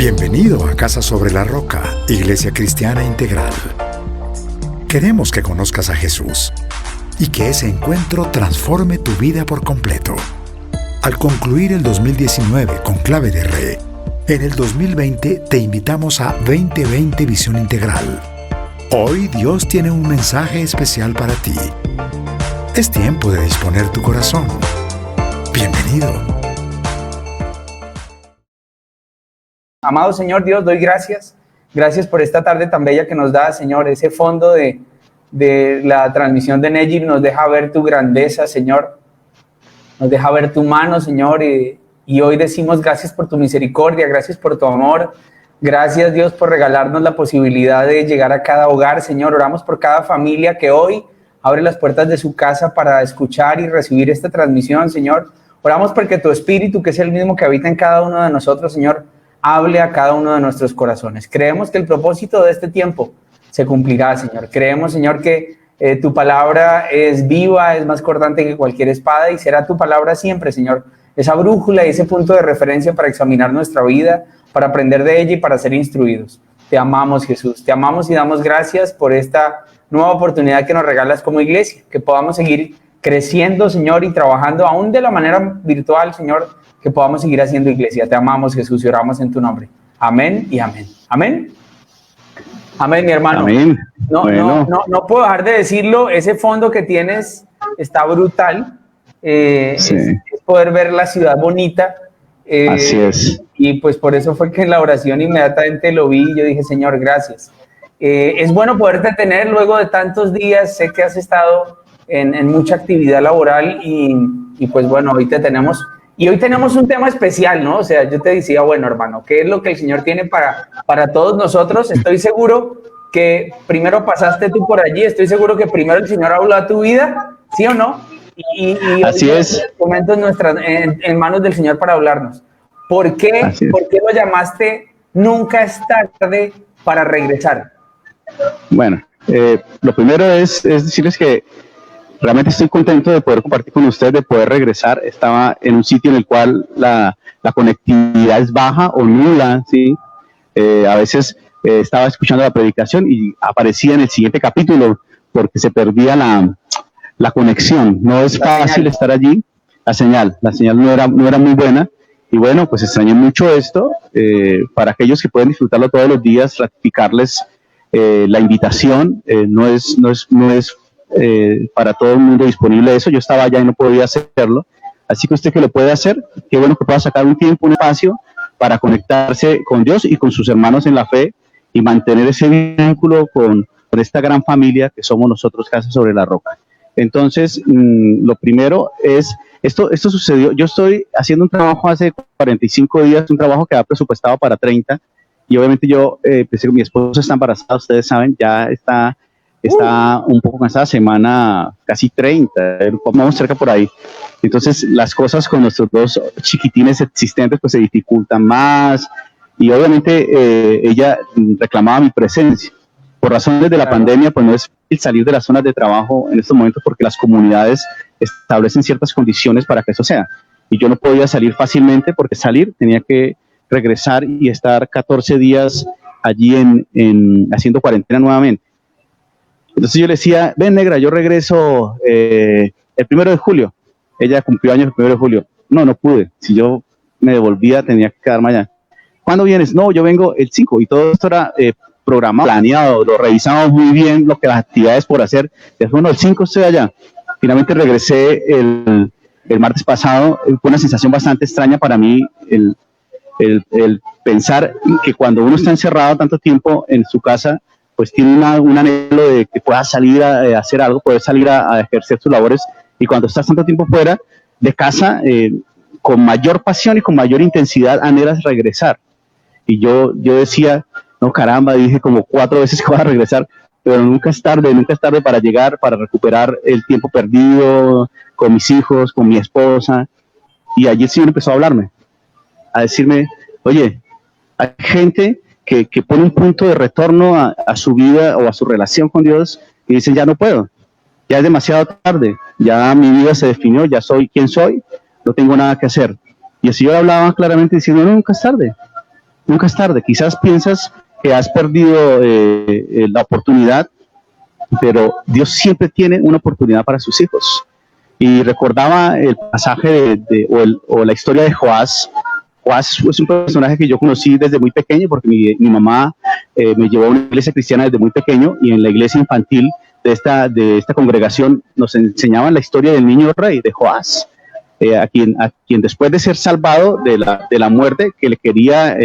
Bienvenido a Casa sobre la Roca, Iglesia Cristiana Integral. Queremos que conozcas a Jesús y que ese encuentro transforme tu vida por completo. Al concluir el 2019 con Clave de Re, en el 2020 te invitamos a 2020 Visión Integral. Hoy Dios tiene un mensaje especial para ti. Es tiempo de disponer tu corazón. Bienvenido. Amado Señor Dios, doy gracias. Gracias por esta tarde tan bella que nos da, Señor. Ese fondo de la transmisión de Nejib nos deja ver tu grandeza, Señor. Nos deja ver tu mano, Señor. Y hoy decimos gracias por tu misericordia, gracias por tu amor. Gracias, Dios, por regalarnos la posibilidad de llegar a cada hogar, Señor. Oramos por cada familia que hoy abre las puertas de su casa para escuchar y recibir esta transmisión, Señor. Oramos porque tu Espíritu, que es el mismo que habita en cada uno de nosotros, Señor, hable a cada uno de nuestros corazones. Creemos que el propósito de este tiempo se cumplirá, Señor. Creemos, Señor, que tu palabra es viva, es más cortante que cualquier espada y será tu palabra siempre, Señor. Esa brújula y ese punto de referencia para examinar nuestra vida, para aprender de ella y para ser instruidos. Te amamos, Jesús. Te amamos y damos gracias por esta nueva oportunidad que nos regalas como iglesia, que podamos seguir creciendo, Señor, y trabajando aún de la manera virtual, Señor, que podamos seguir haciendo iglesia. Te amamos, Jesús, y oramos en tu nombre. Amén y amén. Amén. Amén, mi hermano. Amén. No puedo dejar de decirlo, ese fondo que tienes está brutal. Sí. Es poder ver la ciudad bonita. Así es. Y pues por eso fue que en la oración inmediatamente lo vi y yo dije, Señor, gracias. Es bueno poderte tener luego de tantos días. Sé que has estado en mucha actividad laboral y pues bueno, hoy te tenemos. Y hoy tenemos un tema especial, ¿no? O sea, yo te decía, bueno, hermano, ¿qué es lo que el Señor tiene para todos nosotros? Estoy seguro que primero pasaste tú por allí, estoy seguro que primero el Señor habló a tu vida, ¿sí o no? Y así es. Momentos en manos del Señor para hablarnos. ¿Por qué lo llamaste nunca es tarde para regresar? Bueno, lo primero es decirles que realmente estoy contento de poder compartir con ustedes, de poder regresar. Estaba en un sitio en el cual la conectividad es baja o nula, ¿sí? A veces estaba escuchando la predicación y aparecía en el siguiente capítulo porque se perdía la conexión. No es fácil estar allí. La señal no era muy buena. Y bueno, pues extrañé mucho esto. Para aquellos que pueden disfrutarlo todos los días, ratificarles la invitación. No es para todo el mundo disponible eso. Yo estaba allá y no podía hacerlo. Así que usted que lo puede hacer, qué bueno que pueda sacar un tiempo, un espacio para conectarse con Dios y con sus hermanos en la fe y mantener ese vínculo con esta gran familia que somos nosotros, Casa sobre la Roca. Entonces, lo primero es, esto sucedió, yo estoy haciendo un trabajo hace 45 días, un trabajo que ha presupuestado para 30, y obviamente yo, mi esposa está embarazada, ustedes saben, ya está un poco cansada, semana casi 30, vamos cerca por ahí. Entonces las cosas con nuestros dos chiquitines existentes pues se dificultan más y obviamente ella reclamaba mi presencia. Por razones de la pandemia pues no es fácil salir de las zonas de trabajo en estos momentos porque las comunidades establecen ciertas condiciones para que eso sea. Y yo no podía salir fácilmente porque tenía que regresar y estar 14 días allí haciendo cuarentena nuevamente. Entonces yo le decía, ven negra, yo regreso el 1 de julio. Ella cumplió años el 1 de julio. No pude. Si yo me devolvía, tenía que quedarme allá. ¿Cuándo vienes? No, yo vengo el 5. Y todo esto era programado, planeado. Lo revisamos muy bien, las actividades por hacer. Después, bueno, el 5 estoy allá. Finalmente regresé el martes pasado. Fue una sensación bastante extraña para mí el pensar que cuando uno está encerrado tanto tiempo en su casa, pues tiene un anhelo de que pueda salir a hacer algo, poder salir a ejercer sus labores, y cuando estás tanto tiempo fuera de casa, con mayor pasión y con mayor intensidad anhelas regresar. Y yo decía, no caramba, dije como 4 veces que voy a regresar, pero nunca es tarde para llegar, para recuperar el tiempo perdido con mis hijos, con mi esposa. Y allí el Señor empezó a hablarme, a decirme, oye, hay gente que pone un punto de retorno a su vida o a su relación con Dios y dicen, ya no puedo, ya es demasiado tarde, ya mi vida se definió, ya soy quien soy, no tengo nada que hacer. Y el Señor hablaba claramente diciendo, no, nunca es tarde. nunca es tarde. Quizás piensas que has perdido la oportunidad, pero Dios siempre tiene una oportunidad para sus hijos. Y recordaba el pasaje o la historia de Joás. Joás es un personaje que yo conocí desde muy pequeño, porque mi mamá me llevó a una iglesia cristiana desde muy pequeño, y en la iglesia infantil de esta congregación nos enseñaban la historia del niño rey, de Joás, a quien después de ser salvado de la muerte que le quería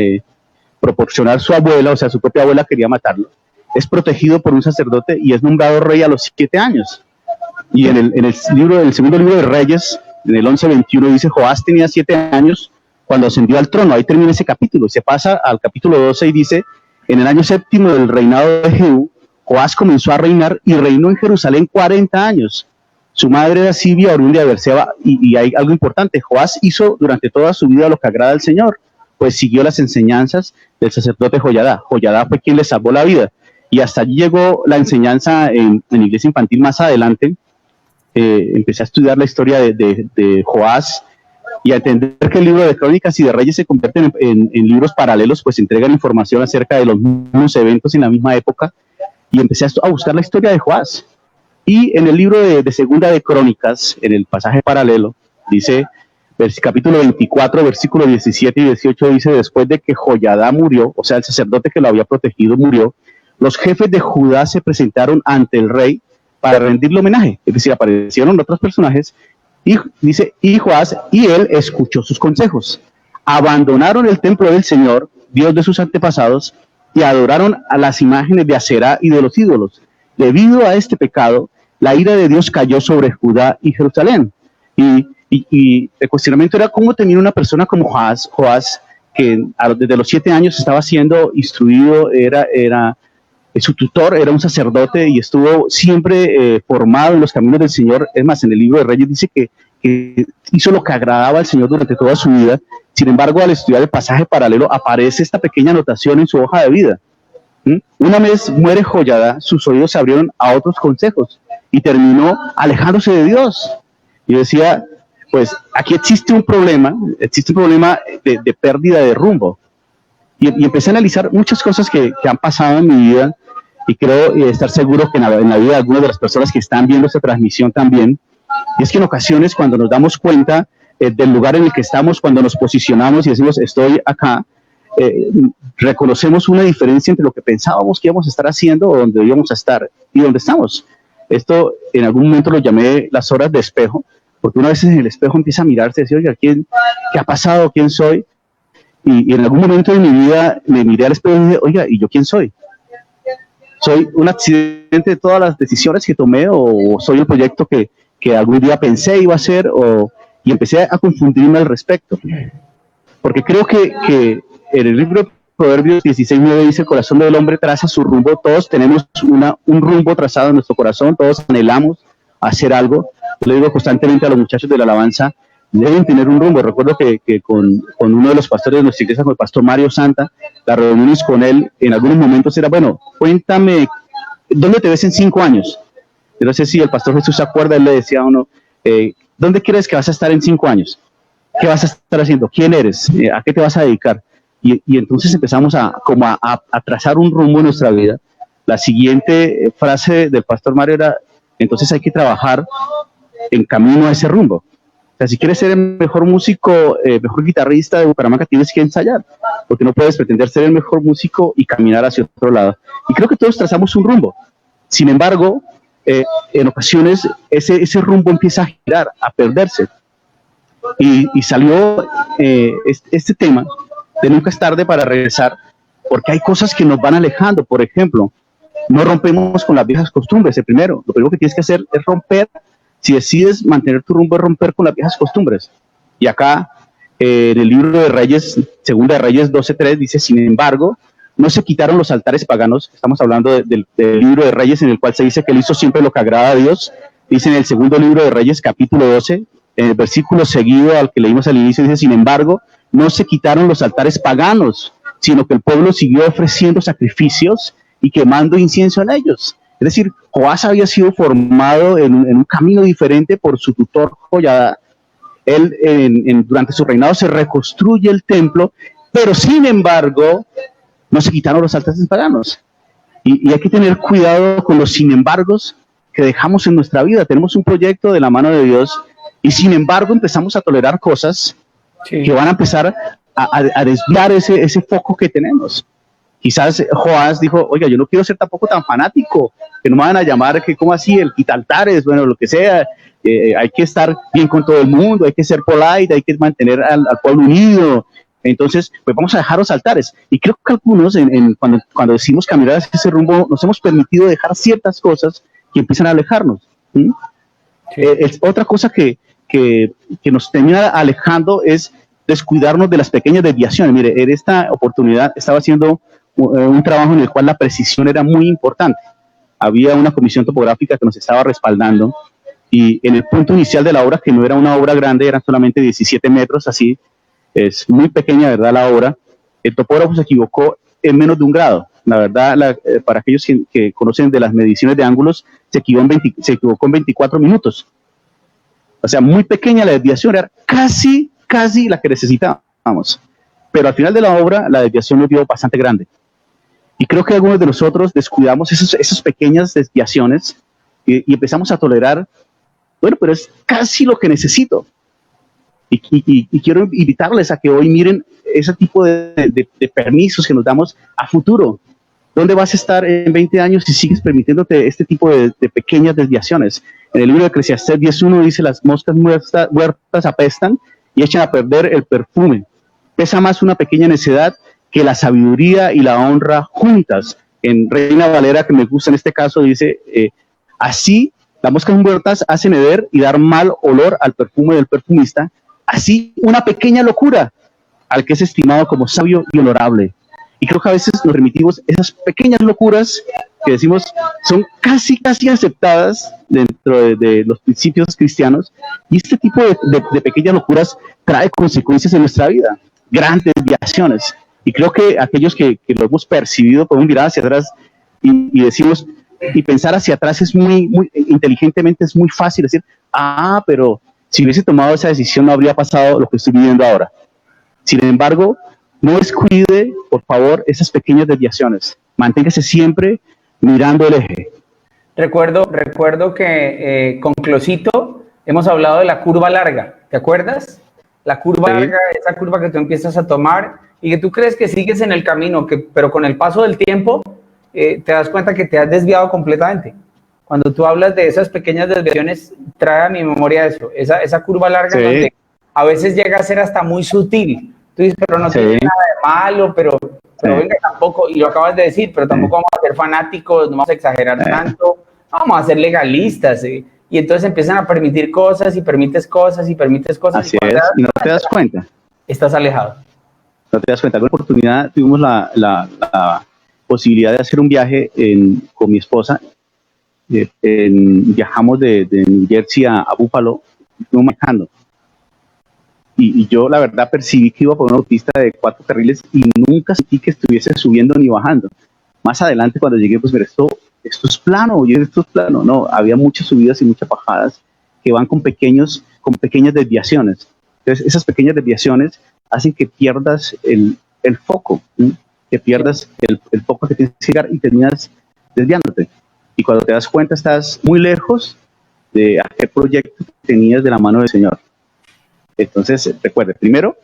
proporcionar su abuela, o sea, su propia abuela quería matarlo, es protegido por un sacerdote y es nombrado rey a los 7 años. Y en el segundo libro de Reyes, en el 11:21, dice: Joás tenía 7 años cuando ascendió al trono. Ahí termina ese capítulo. Se pasa al capítulo 12 y dice: en el año 7º del reinado de Jehú, Joás comenzó a reinar y reinó en Jerusalén 40 años. Su madre era Sibia, oriunda de Berseba, y hay algo importante: Joás hizo durante toda su vida lo que agrada al Señor, pues siguió las enseñanzas del sacerdote Joyadá. Joyadá fue quien le salvó la vida, y hasta allí llegó la enseñanza en iglesia infantil. Más adelante empecé a estudiar la historia de Joás y a entender que el libro de Crónicas y de Reyes se convierten en libros paralelos, pues entregan información acerca de los mismos eventos en la misma época, y empecé a buscar la historia de Joás. Y en el libro de Segunda de Crónicas, en el pasaje paralelo, dice, capítulo 24, versículo 17 y 18, dice: después de que Joyadá murió, o sea, el sacerdote que lo había protegido murió, los jefes de Judá se presentaron ante el rey para rendirle homenaje. Es decir, aparecieron otros personajes, y dice: y Joás y él escuchó sus consejos. Abandonaron el templo del Señor, Dios de sus antepasados, y adoraron a las imágenes de Aserá y de los ídolos. Debido a este pecado, la ira de Dios cayó sobre Judá y Jerusalén. Y el cuestionamiento era cómo tenía una persona como Joás, que desde los 7 años estaba siendo instruido, su tutor era un sacerdote y estuvo siempre formado en los caminos del Señor. Es más, en el libro de Reyes dice que hizo lo que agradaba al Señor durante toda su vida. Sin embargo, al estudiar el pasaje paralelo, aparece esta pequeña anotación en su hoja de vida. Una vez muere Joyadá, sus oídos se abrieron a otros consejos y terminó alejándose de Dios. Y decía, pues aquí existe un problema de pérdida de rumbo. Y empecé a analizar muchas cosas que han pasado en mi vida, y creo estar seguro que en la vida de algunas de las personas que están viendo esta transmisión también. Y es que en ocasiones, cuando nos damos cuenta del lugar en el que estamos, cuando nos posicionamos y decimos estoy acá, reconocemos una diferencia entre lo que pensábamos que íbamos a estar haciendo o donde íbamos a estar y donde estamos. Esto en algún momento lo llamé las horas de espejo, porque una vez en el espejo empieza a mirarse y decir: oiga, ¿qué ha pasado? ¿Quién soy? Y en algún momento de mi vida me miré al espejo y dije: oiga, ¿y yo quién soy? ¿Soy un accidente de todas las decisiones que tomé, o soy el proyecto que algún día pensé iba a ser? Y empecé a confundirme al respecto, porque creo que en el libro de Proverbios 16:9 dice: el corazón del hombre traza su rumbo. Todos tenemos un rumbo trazado en nuestro corazón, todos anhelamos hacer algo. Le digo constantemente a los muchachos de la alabanza: deben tener un rumbo. Recuerdo que con uno de los pastores de nuestra iglesia, con el pastor Mario Santa, las reuniones con él en algunos momentos era: bueno, cuéntame, ¿dónde te ves en 5 años? Yo no sé si el pastor Jesús se acuerda, él le decía a uno: ¿dónde crees que vas a estar en 5 años? ¿Qué vas a estar haciendo? ¿Quién eres? ¿A qué te vas a dedicar? Y entonces empezamos a trazar un rumbo en nuestra vida. La siguiente frase del pastor Mario era: entonces hay que trabajar en camino a ese rumbo. O sea, si quieres ser el mejor músico, mejor guitarrista de Bucaramanga, tienes que ensayar, porque no puedes pretender ser el mejor músico y caminar hacia otro lado. Y creo que todos trazamos un rumbo. Sin embargo, en ocasiones ese rumbo empieza a girar, a perderse. Y salió este tema de nunca es tarde para regresar, porque hay cosas que nos van alejando. Por ejemplo, no rompemos con las viejas costumbres. Lo primero que tienes que hacer es romper. Si decides mantener tu rumbo, es romper con las viejas costumbres. Y acá, en el libro de Reyes, Segunda de Reyes 12:3, dice: sin embargo, no se quitaron los altares paganos. Estamos hablando del libro de Reyes, en el cual se dice que él hizo siempre lo que agrada a Dios. Dice en el segundo libro de Reyes, capítulo 12, en el versículo seguido al que leímos al inicio, dice: sin embargo, no se quitaron los altares paganos, sino que el pueblo siguió ofreciendo sacrificios y quemando incienso en ellos. Es decir, Joás había sido formado en un camino diferente por su tutor Joyadá. Él, durante su reinado, se reconstruye el templo, pero sin embargo, no se quitaron los altares paganos. Y hay que tener cuidado con los sin embargos que dejamos en nuestra vida. Tenemos un proyecto de la mano de Dios y sin embargo empezamos a tolerar cosas que van a empezar a desviar ese foco que tenemos. Quizás Joás dijo, oiga, yo no quiero ser tampoco tan fanático, que no me van a llamar que como así, el quitaltares, bueno, lo que sea. Hay que estar bien con todo el mundo, hay que ser polite, hay que mantener al pueblo unido. Entonces, pues vamos a dejar los altares. Y creo que algunos, cuando decidimos caminar hacia ese rumbo, nos hemos permitido dejar ciertas cosas que empiezan a alejarnos. ¿Sí? Es otra cosa que nos termina alejando es descuidarnos de las pequeñas desviaciones. Mire, en esta oportunidad estaba haciendo un trabajo en el cual la precisión era muy importante. Había una comisión topográfica que nos estaba respaldando y en el punto inicial de la obra, que no era una obra grande, eran solamente 17 metros, así, es muy pequeña, ¿verdad?, la obra. El topógrafo se equivocó en menos de 1 grado. La verdad, para aquellos que conocen de las mediciones de ángulos, se equivocó en 24 minutos. O sea, muy pequeña la desviación, era casi la que necesitábamos. Pero al final de la obra, la desviación nos dio bastante grande. Y creo que algunos de nosotros descuidamos esas pequeñas desviaciones y empezamos a tolerar, bueno, pero es casi lo que necesito. Y quiero invitarles a que hoy miren ese tipo de permisos que nos damos a futuro. ¿Dónde vas a estar en 20 años si sigues permitiéndote este tipo de pequeñas desviaciones? En el libro de Eclesiastés 10:1 dice, las moscas muertas apestan y echan a perder el perfume. Pesa más una pequeña necedad que la sabiduría y la honra juntas. En Reina Valera, que me gusta en este caso, dice, así las moscas muertas hacen heder y dar mal olor al perfume del perfumista. Así una pequeña locura al que es estimado como sabio y honorable. Y creo que a veces nos remitimos esas pequeñas locuras que decimos son casi aceptadas dentro de los principios cristianos, y este tipo de pequeñas locuras trae consecuencias en nuestra vida, grandes desviaciones. Y creo que aquellos que lo hemos percibido podemos mirar hacia atrás y decimos, y pensar hacia atrás es muy inteligentemente, es muy fácil decir, pero si hubiese tomado esa decisión no habría pasado lo que estoy viviendo ahora. Sin embargo, no descuide, por favor, esas pequeñas desviaciones. Manténgase siempre mirando el eje. Recuerdo que con Closito hemos hablado de la curva larga, ¿te acuerdas? La curva larga, esa curva que tú empiezas a tomar y que tú crees que sigues en el camino, pero con el paso del tiempo te das cuenta que te has desviado completamente. Cuando tú hablas de esas pequeñas desviaciones, trae a mi memoria eso, esa curva larga donde a veces llega a ser hasta muy sutil. Tú dices, pero no tiene nada de malo, pero venga, tampoco, y lo acabas de decir, pero tampoco vamos a ser fanáticos, no vamos a exagerar tanto, no vamos a ser legalistas, y entonces empiezan a permitir cosas, y permites cosas, y permites cosas. Así es, y no te das cuenta. Estás alejado. No te das cuenta. Con la oportunidad tuvimos la posibilidad de hacer un viaje con mi esposa. Viajamos de New Jersey a Buffalo, fuimos manejando. Y yo la verdad percibí que iba por una autopista de 4 carriles y nunca sentí que estuviese subiendo ni bajando. Más adelante cuando llegué, pues mira, esto es plano, esto es plano. No, había muchas subidas y muchas bajadas que van con pequeñas desviaciones. Entonces esas pequeñas desviaciones hacen que pierdas el foco, ¿sí? Que pierdas el foco que tienes que llegar y terminas desviándote. Y cuando te das cuenta estás muy lejos de aquel proyecto que tenías de la mano del Señor. Entonces, recuerde, primero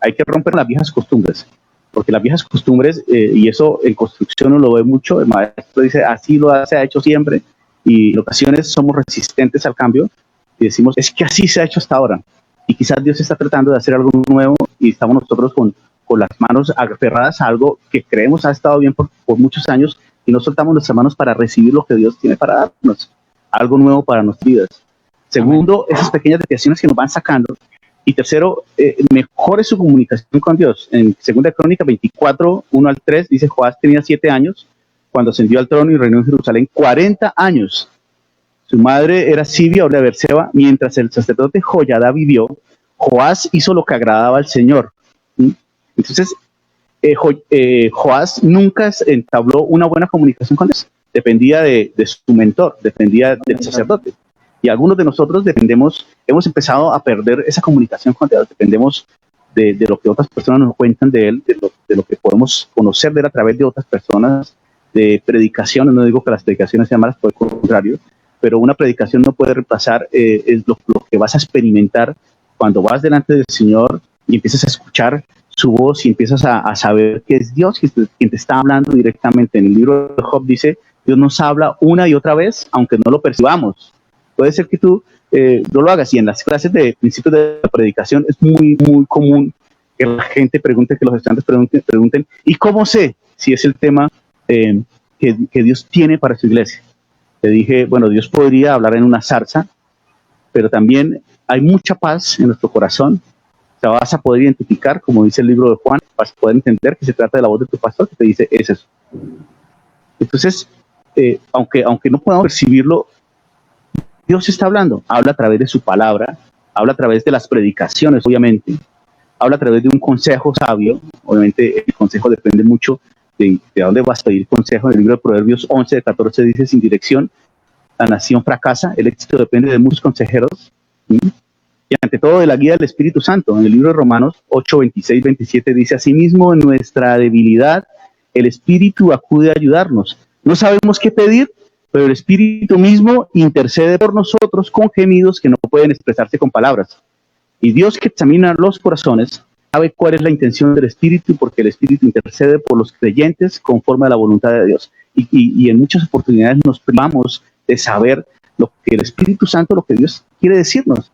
hay que romper las viejas costumbres, porque las viejas costumbres, y eso en construcción uno lo ve mucho, el maestro dice, así se ha hecho siempre, y en ocasiones somos resistentes al cambio, y decimos, es que así se ha hecho hasta ahora, y quizás Dios está tratando de hacer algo nuevo, y estamos nosotros con las manos aferradas a algo que creemos ha estado bien por muchos años, y no soltamos nuestras manos para recibir lo que Dios tiene para darnos, algo nuevo para nuestras vidas. Segundo, esas pequeñas desviaciones que nos van sacando. Y tercero, mejore su comunicación con Dios. En 2 Crónicas 24, 1 al 3, dice, Joás tenía 7 años cuando ascendió al trono y reinó en Jerusalén 40 años. Su madre era Sibia o de Berseba. Mientras el sacerdote Joiada vivió, Joás hizo lo que agradaba al Señor. Entonces, Joás nunca entabló una buena comunicación con Dios. Dependía de su mentor, dependía del sacerdote. Y algunos de nosotros hemos empezado a perder esa comunicación con Dios, dependemos de lo que otras personas nos cuentan de él, de lo que podemos conocer de él a través de otras personas, de predicaciones. No digo que las predicaciones sean malas, por el contrario, pero una predicación no puede reemplazar es lo que vas a experimentar cuando vas delante del Señor y empiezas a escuchar su voz y empiezas a saber que es Dios quien te está hablando directamente. En el libro de Job dice, Dios nos habla una y otra vez, aunque no lo percibamos. Puede ser que tú no lo hagas, y en las clases de principios de la predicación es muy, muy común que la gente pregunte, que los estudiantes pregunten, ¿y cómo sé si es el tema que Dios tiene para su iglesia? Le dije, bueno, Dios podría hablar en una zarza, pero también hay mucha paz en nuestro corazón. O sea, vas a poder identificar, como dice el libro de Juan, vas a poder entender que se trata de la voz de tu pastor que te dice, es eso. Entonces, aunque no podamos percibirlo, Dios está hablando, habla a través de su palabra, habla a través de las predicaciones, obviamente, habla a través de un consejo sabio. Obviamente el consejo depende mucho de dónde vas a pedir consejo. En el libro de Proverbios 11, de 14 dice, sin dirección la nación fracasa, el éxito depende de muchos consejeros, ¿sí? Y ante todo de la guía del Espíritu Santo. En el libro de Romanos 8, 26, 27 dice, asimismo en nuestra debilidad el Espíritu acude a ayudarnos. No sabemos qué pedir, pero el Espíritu mismo intercede por nosotros con gemidos que no pueden expresarse con palabras. Y Dios, que examina los corazones, sabe cuál es la intención del Espíritu, porque el Espíritu intercede por los creyentes conforme a la voluntad de Dios. Y en muchas oportunidades nos privamos de saber lo que el Espíritu Santo, lo que Dios quiere decirnos.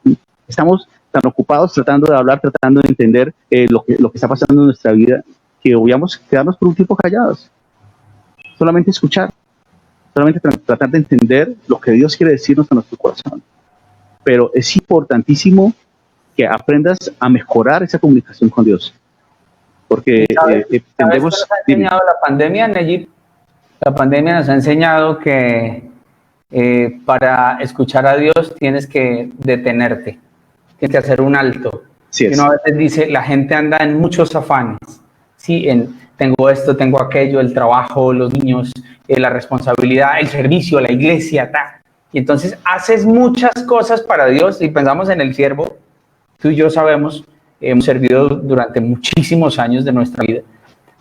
Estamos tan ocupados tratando de hablar, tratando de entender lo que está pasando en nuestra vida, que obviamos quedarnos por un tiempo callados. Solamente escuchar, solamente tratar de entender lo que Dios quiere decirnos a nuestro corazón. Pero es importantísimo que aprendas a mejorar esa comunicación con Dios. Porque ¿Sabes qué nos ha enseñado la pandemia, Nayib? La pandemia nos ha enseñado que para escuchar a Dios tienes que detenerte, tienes que hacer un alto. Sí, uno a veces dice, la gente anda en muchos afanes, ¿sí? Tengo esto, tengo aquello, el trabajo, los niños, la responsabilidad, el servicio, la iglesia, y entonces haces muchas cosas para Dios y pensamos en el siervo. Tú y yo sabemos, hemos servido durante muchísimos años de nuestra vida.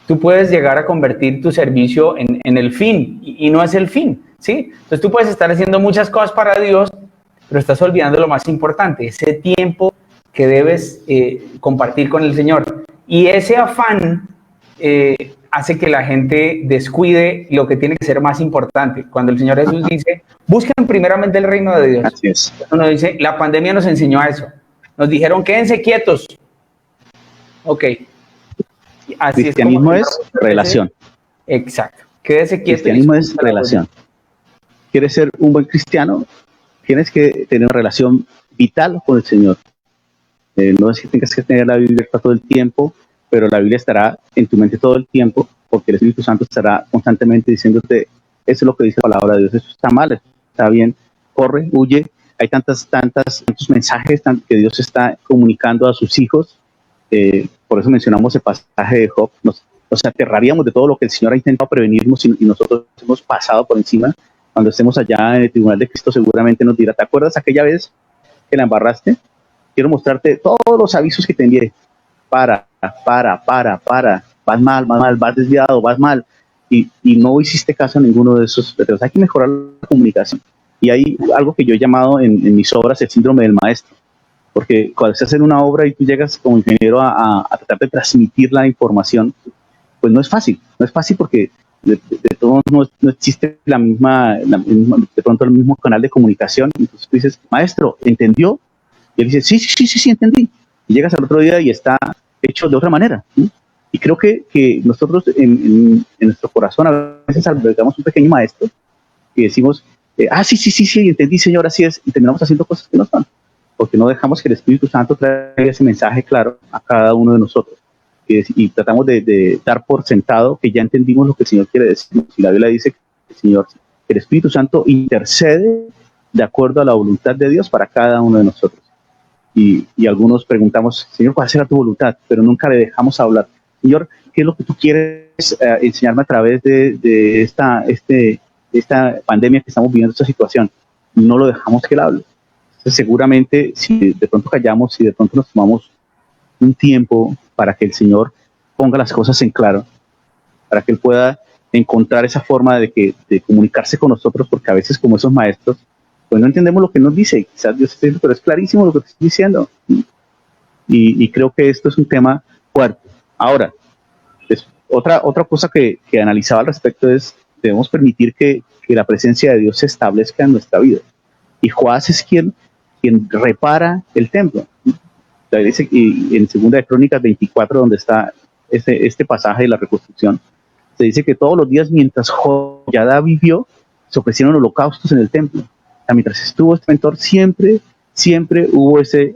Tú puedes llegar a convertir tu servicio en el fin, y no es el fin, ¿sí? Entonces tú puedes estar haciendo muchas cosas para Dios, pero estás olvidando lo más importante, ese tiempo que debes compartir con el Señor. Y ese afán hace que la gente descuide lo que tiene que ser más importante. Cuando el Señor Jesús dice, busquen primeramente el reino de Dios. Así es. Uno dice, la pandemia nos enseñó a eso. Nos dijeron, quédense quietos. Ok. Así Cristianismo es relación. Exacto. Quédese quieto. Cristianismo es relación. ¿Quieres ser un buen cristiano? Tienes que tener una relación vital con el Señor. No es que tengas que tener la Biblia todo el tiempo, pero la Biblia estará en tu mente todo el tiempo, porque el Espíritu Santo estará constantemente diciéndote, eso es lo que dice la palabra de Dios, eso está mal, está bien, corre, huye. Hay tantos mensajes que Dios está comunicando a sus hijos. Por eso mencionamos el pasaje de Job. Nos aterraríamos de todo lo que el Señor ha intentado prevenirnos y nosotros hemos pasado por encima. Cuando estemos allá en el tribunal de Cristo, seguramente nos dirá, ¿te acuerdas aquella vez que la embarraste? Quiero mostrarte todos los avisos que te envié. Para, vas mal, vas desviado, vas mal. Y no hiciste caso a ninguno de esos. Pero hay que mejorar la comunicación. Y hay algo que yo he llamado en mis obras el síndrome del maestro. Porque cuando estás en una obra y tú llegas como ingeniero a tratar de transmitir la información, pues no es fácil. No es fácil porque de todos no existe de pronto el mismo canal de comunicación. Entonces tú dices, maestro, ¿entendió? Y él dice, sí, entendí. Y llegas al otro día y está hecho de otra manera, ¿sí? Y creo que nosotros en nuestro corazón a veces albergamos un pequeño maestro y decimos, sí, entendí, Señor, así es, y terminamos haciendo cosas que no son, porque no dejamos que el Espíritu Santo traiga ese mensaje claro a cada uno de nosotros. Y tratamos de dar por sentado que ya entendimos lo que el Señor quiere decir. Y la Biblia dice que el Espíritu Santo intercede de acuerdo a la voluntad de Dios para cada uno de nosotros. Y algunos preguntamos, Señor, ¿cuál será tu voluntad? Pero nunca le dejamos hablar. Señor, ¿qué es lo que tú quieres enseñarme a través de esta pandemia que estamos viviendo, esta situación? No lo dejamos que él hable. Entonces, seguramente, si de pronto callamos, si de pronto nos tomamos un tiempo para que el Señor ponga las cosas en claro, para que Él pueda encontrar esa forma de comunicarse con nosotros, porque a veces como esos maestros, pues no entendemos lo que nos dice, quizás Dios esté diciendo, pero es clarísimo lo que te estoy diciendo. Y creo que esto es un tema fuerte. Ahora, otra cosa que analizaba al respecto es, debemos permitir que la presencia de Dios se establezca en nuestra vida. Y Joás es quien repara el templo. Dice, y en 2 de Crónicas 24, donde está este pasaje de la reconstrucción, se dice que todos los días mientras Joiada vivió, se ofrecieron holocaustos en el templo. O sea, mientras estuvo este mentor, siempre hubo ese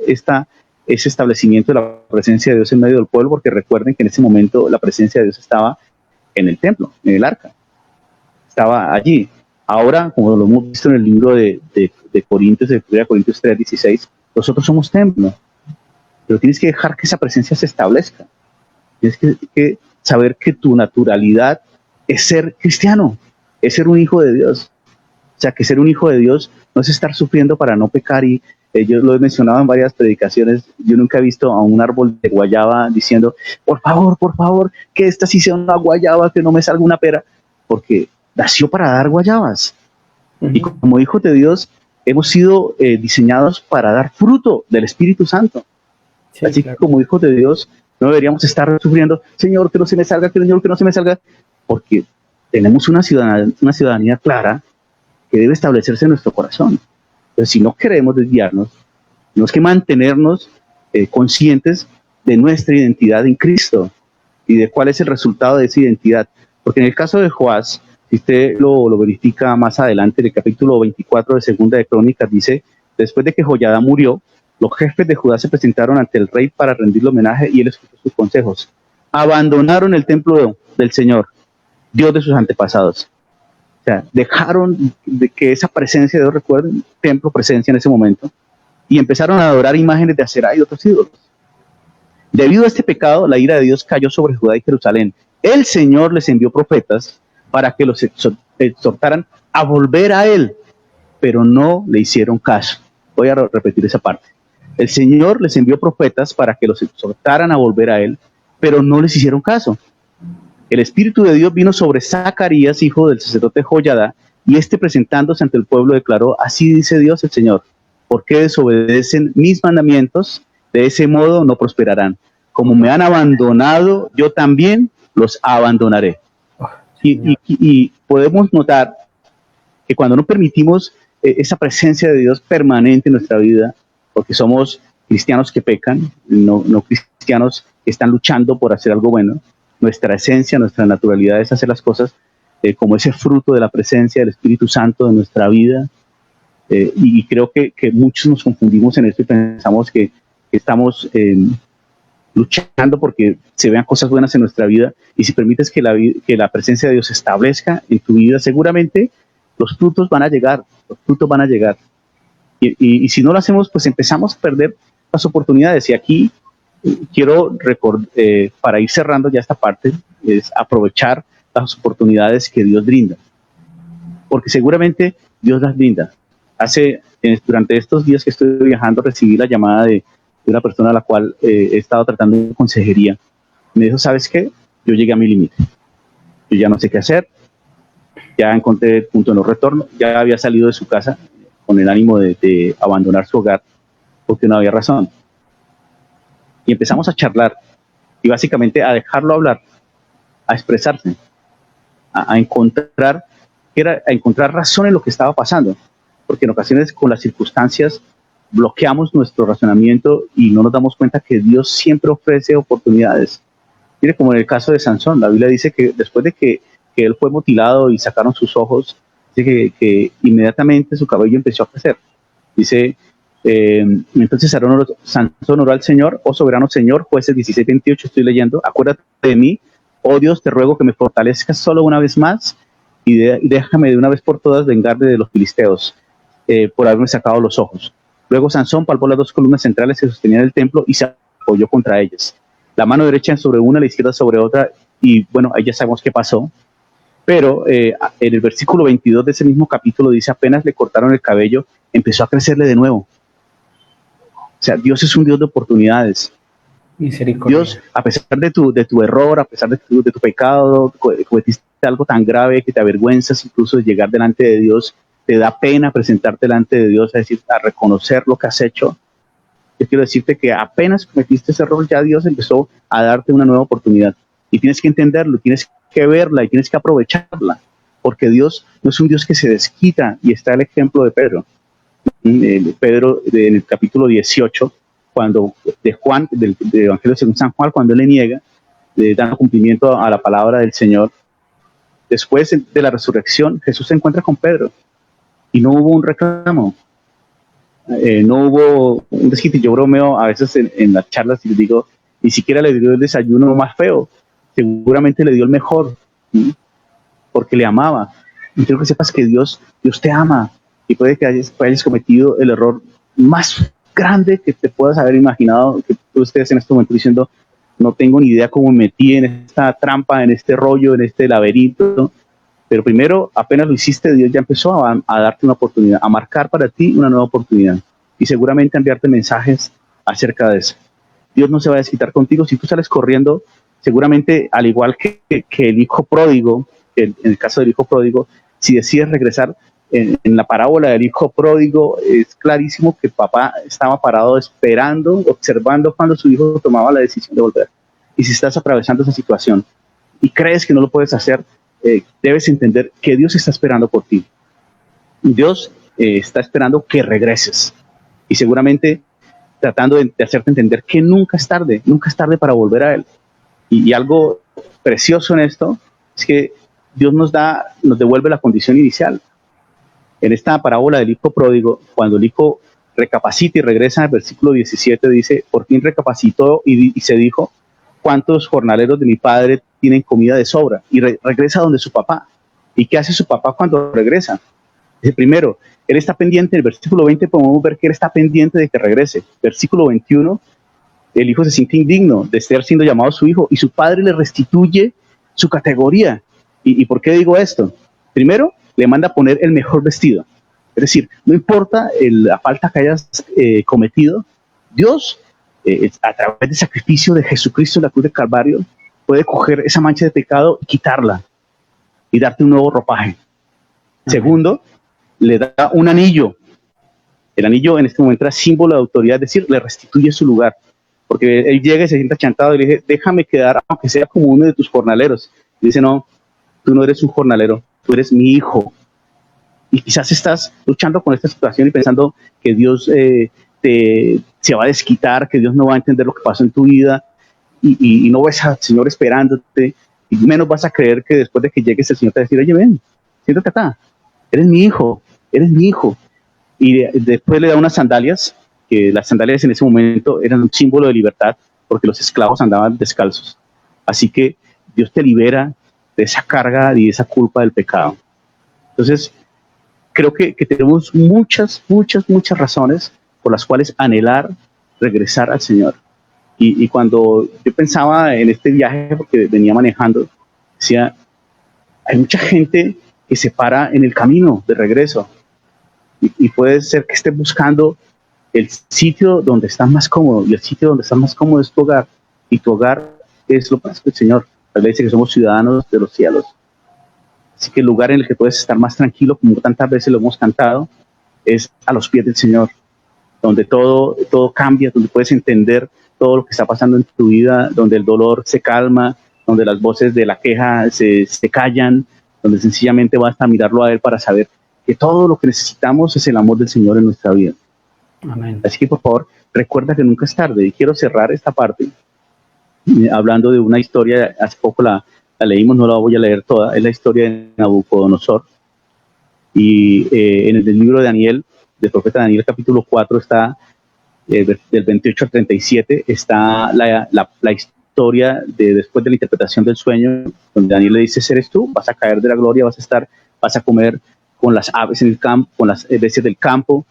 establecimiento de la presencia de Dios en medio del pueblo, porque recuerden que en ese momento la presencia de Dios estaba en el templo, en el arca. Estaba allí. Ahora, como lo hemos visto en el libro de Corintios, de 1 Corintios 3:16, nosotros somos templo. Pero tienes que dejar que esa presencia se establezca. Tienes que saber que tu naturalidad es ser cristiano, es ser un hijo de Dios. O sea, que ser un hijo de Dios no es estar sufriendo para no pecar. Y yo lo he mencionado en varias predicaciones. Yo nunca he visto a un árbol de guayaba diciendo, por favor, que esta sí sea una guayaba, que no me salga una pera, porque nació para dar guayabas. Uh-huh. Y como hijos de Dios hemos sido diseñados para dar fruto del Espíritu Santo. Sí, así claro. Que como hijos de Dios no deberíamos estar sufriendo, Señor, que no se me salga, Señor, que no se me salga, porque tenemos una ciudadanía clara que debe establecerse en nuestro corazón. Entonces, si no queremos desviarnos, tenemos que mantenernos conscientes de nuestra identidad en Cristo y de cuál es el resultado de esa identidad. Porque en el caso de Joás, si usted lo verifica más adelante, en el capítulo 24 de 2 de Crónicas, dice, después de que Joiada murió, los jefes de Judá se presentaron ante el rey para rendirle homenaje y él escuchó sus consejos. Abandonaron el templo del Señor, Dios de sus antepasados. O sea, dejaron de que esa presencia de Dios, recuerden, templo, presencia en ese momento, y empezaron a adorar imágenes de Aserá y otros ídolos. Debido a este pecado, la ira de Dios cayó sobre Judá y Jerusalén. El Señor les envió profetas para que los exhortaran a volver a Él, pero no le hicieron caso. Voy a repetir esa parte. El Señor les envió profetas para que los exhortaran a volver a Él, pero no les hicieron caso. El Espíritu de Dios vino sobre Zacarías, hijo del sacerdote Joiada, y este presentándose ante el pueblo declaró, así dice Dios el Señor, ¿por qué desobedecen mis mandamientos? De ese modo no prosperarán. Como me han abandonado, yo también los abandonaré. Y podemos notar que cuando no permitimos esa presencia de Dios permanente en nuestra vida, porque somos cristianos que pecan, no cristianos que están luchando por hacer algo bueno, nuestra esencia, nuestra naturalidad es hacer las cosas como ese fruto de la presencia del Espíritu Santo en nuestra vida. Y creo que muchos nos confundimos en esto y pensamos que estamos luchando porque se vean cosas buenas en nuestra vida, y si permites que la presencia de Dios se establezca en tu vida, seguramente los frutos van a llegar, y si no lo hacemos, pues empezamos a perder las oportunidades. Y aquí quiero para ir cerrando ya esta parte, es aprovechar las oportunidades que Dios brinda, porque seguramente Dios las brinda. Durante estos días que estoy viajando, recibí la llamada de una persona a la cual he estado tratando de consejería. Me dijo, ¿sabes qué? Yo llegué a mi límite. Yo ya no sé qué hacer. Ya encontré el punto de no retorno. Ya había salido de su casa con el ánimo de abandonar su hogar porque no había razón. Y empezamos a charlar y básicamente a dejarlo hablar, a expresarse, a encontrar razón en lo que estaba pasando. Porque en ocasiones con las circunstancias bloqueamos nuestro razonamiento y no nos damos cuenta que Dios siempre ofrece oportunidades. Mire, como en el caso de Sansón, la Biblia dice que después de que él fue mutilado y sacaron sus ojos, dice que inmediatamente su cabello empezó a crecer. Dice, entonces Sansón oró al Señor, oh soberano Señor, Jueces 16:28, estoy leyendo, acuérdate de mí, oh Dios, te ruego que me fortalezcas solo una vez más y déjame de una vez por todas vengarme de los filisteos por haberme sacado los ojos. Luego Sansón palpó las dos columnas centrales que sostenían el templo y se apoyó contra ellas. La mano derecha sobre una, la izquierda sobre otra, y bueno, ahí ya sabemos qué pasó. Pero en el versículo 22 de ese mismo capítulo dice, apenas le cortaron el cabello, empezó a crecerle de nuevo. O sea, Dios es un Dios de oportunidades. Misericordia. Dios, a pesar de tu error, a pesar de tu pecado, cometiste algo tan grave que te avergüenzas incluso de llegar delante de Dios, te da pena presentarte delante de Dios, a reconocer lo que has hecho. Yo quiero decirte que apenas cometiste ese error, ya Dios empezó a darte una nueva oportunidad. Y tienes que entenderlo, tienes que verla y tienes que aprovecharla, porque Dios no es un Dios que se desquita, y está el ejemplo de Pedro. Pedro, en el capítulo 18, cuando de Juan, del Evangelio según San Juan, cuando él le niega, dando cumplimiento a la palabra del Señor, después de la resurrección, Jesús se encuentra con Pedro y no hubo un reclamo, no hubo un desquite. Yo bromeo a veces en las charlas y les digo, ni siquiera le dio el desayuno más feo, seguramente le dio el mejor, ¿sí? Porque le amaba. Y quiero que sepas que Dios te ama, y puede que hayas cometido el error más grande que te puedas haber imaginado, que tú estés en este momento diciendo, no tengo ni idea cómo me metí en esta trampa, en este rollo, en este laberinto. Pero primero, apenas lo hiciste, Dios ya empezó a darte una oportunidad, a marcar para ti una nueva oportunidad, y seguramente a enviarte mensajes acerca de eso. Dios no se va a desquitar contigo. Si tú sales corriendo, seguramente, al igual que el hijo pródigo, en el caso del hijo pródigo, si decides regresar, en la parábola del hijo pródigo es clarísimo que papá estaba parado esperando, observando cuando su hijo tomaba la decisión de volver. Y si estás atravesando esa situación y crees que no lo puedes hacer, debes entender que Dios está esperando por ti. Dios está esperando que regreses, y seguramente tratando de hacerte entender que nunca es tarde para volver a Él. Y algo precioso en esto es que Dios nos devuelve la condición inicial. En esta parábola del hijo pródigo, cuando el hijo recapacita y regresa, en el versículo 17 dice, por fin recapacitó y se dijo, ¿cuántos jornaleros de mi padre tienen comida de sobra? Y regresa donde su papá. ¿Y qué hace su papá cuando regresa? Dice, primero, él está pendiente. En el versículo 20 podemos ver que él está pendiente de que regrese. Versículo 21, el hijo se siente indigno de estar siendo llamado su hijo, y su padre le restituye su categoría. ¿Y por qué digo esto? Primero, le manda a poner el mejor vestido. Es decir, no importa la falta que hayas cometido, Dios, a través del sacrificio de Jesucristo en la cruz del Calvario, puede coger esa mancha de pecado y quitarla y darte un nuevo ropaje. Segundo, le da un anillo. El anillo en este momento era símbolo de autoridad, es decir, le restituye su lugar. Porque él llega y se siente achantado y le dice, déjame quedar, aunque sea como uno de tus jornaleros. Y dice, no, tú no eres un jornalero, tú eres mi hijo. Y quizás estás luchando con esta situación y pensando que Dios se va a desquitar, que Dios no va a entender lo que pasó en tu vida, y no ves al Señor esperándote, y menos vas a creer que después de que llegues el Señor te va a decir, oye, ven, siéntate acá, eres mi hijo, eres mi hijo. Y después le da unas sandalias, que las sandalias en ese momento eran un símbolo de libertad, porque los esclavos andaban descalzos. Así que Dios te libera de esa carga y de esa culpa del pecado. Entonces, creo que tenemos muchas razones por las cuales anhelar regresar al Señor. Y cuando yo pensaba en este viaje, porque venía manejando, decía, hay mucha gente que se para en el camino de regreso, y puede ser que esté buscando el sitio donde estás más cómodo, y el sitio donde estás más cómodo es tu hogar, y tu hogar es lo más que el Señor. La Biblia dice que somos ciudadanos de los cielos. Así que el lugar en el que puedes estar más tranquilo, como tantas veces lo hemos cantado, es a los pies del Señor, donde todo cambia, donde puedes entender todo lo que está pasando en tu vida, donde el dolor se calma, donde las voces de la queja se callan, donde sencillamente basta mirarlo a Él para saber que todo lo que necesitamos es el amor del Señor en nuestra vida. Amén. Así que, por favor, recuerda que nunca es tarde. Y quiero cerrar esta parte hablando de una historia. Hace poco la leímos, no la voy a leer toda. Es la historia de Nabucodonosor. Y en el libro de Daniel, del profeta Daniel, capítulo 4, está del 28 al 37, está la historia de después de la interpretación del sueño, donde Daniel le dice, ¿eres tú? Vas a caer de la gloria, vas a comer con las aves en el campo, con las bestias del campo.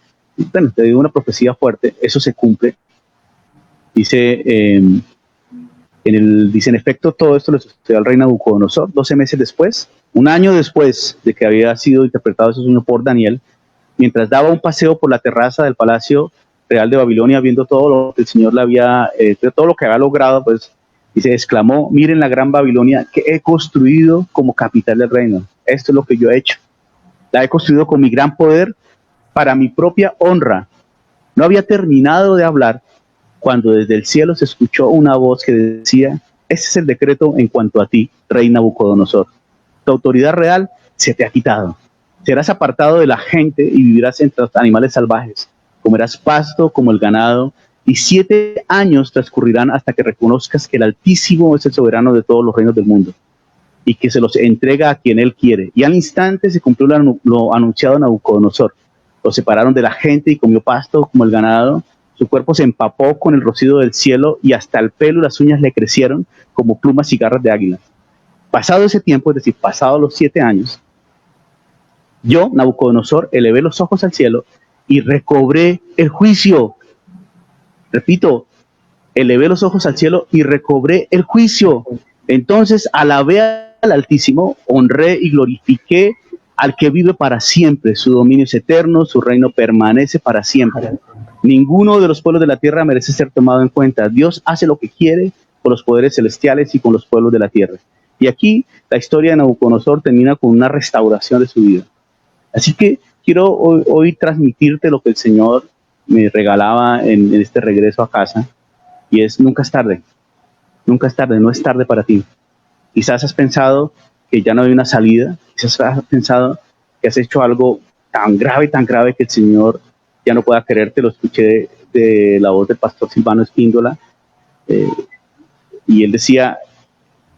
Bueno, te digo una profecía fuerte, eso se cumple. Dice, en efecto, todo esto le sucedió al rey Nabucodonosor 12 meses después, un año después de que había sido interpretado ese sueño por Daniel, mientras daba un paseo por la terraza del palacio real de Babilonia, viendo todo lo que el Señor le había, todo lo que había logrado, pues, y se exclamó: miren la gran Babilonia que he construido como capital del reino. Esto es lo que yo he hecho. La he construido con mi gran poder para mi propia honra. No había terminado de hablar cuando desde el cielo se escuchó una voz que decía: este es el decreto en cuanto a ti, rey Nabucodonosor. Tu autoridad real se te ha quitado. Serás apartado de la gente y vivirás entre los animales salvajes. Comerás pasto como el ganado, y 7 años transcurrirán hasta que reconozcas que el Altísimo es el soberano de todos los reinos del mundo, y que se los entrega a quien él quiere. Y al instante se cumplió lo anunciado a Nabucodonosor. Lo separaron de la gente y comió pasto como el ganado. Su cuerpo se empapó con el rocío del cielo, y hasta el pelo y las uñas le crecieron como plumas y garras de águila. Pasado ese tiempo, es decir, pasados los 7 años, yo, Nabucodonosor, elevé los ojos al cielo y recobré el juicio. Repito, elevé los ojos al cielo y recobré el juicio. Entonces alabé al Altísimo, honré y glorifiqué al que vive para siempre. Su dominio es eterno, su reino permanece para siempre. Ninguno de los pueblos de la tierra merece ser tomado en cuenta. Dios hace lo que quiere con los poderes celestiales y con los pueblos de la tierra. Y aquí la historia de Nabucodonosor termina con una restauración de su vida. Así que quiero hoy transmitirte lo que el Señor me regalaba en este regreso a casa, y es: nunca es tarde. Nunca es tarde, no es tarde para ti. Quizás has pensado que ya no hay una salida, quizás has pensado que has hecho algo tan grave que el Señor ya no pueda quererte. Lo escuché de la voz del pastor Silvano Espíndola, y él decía: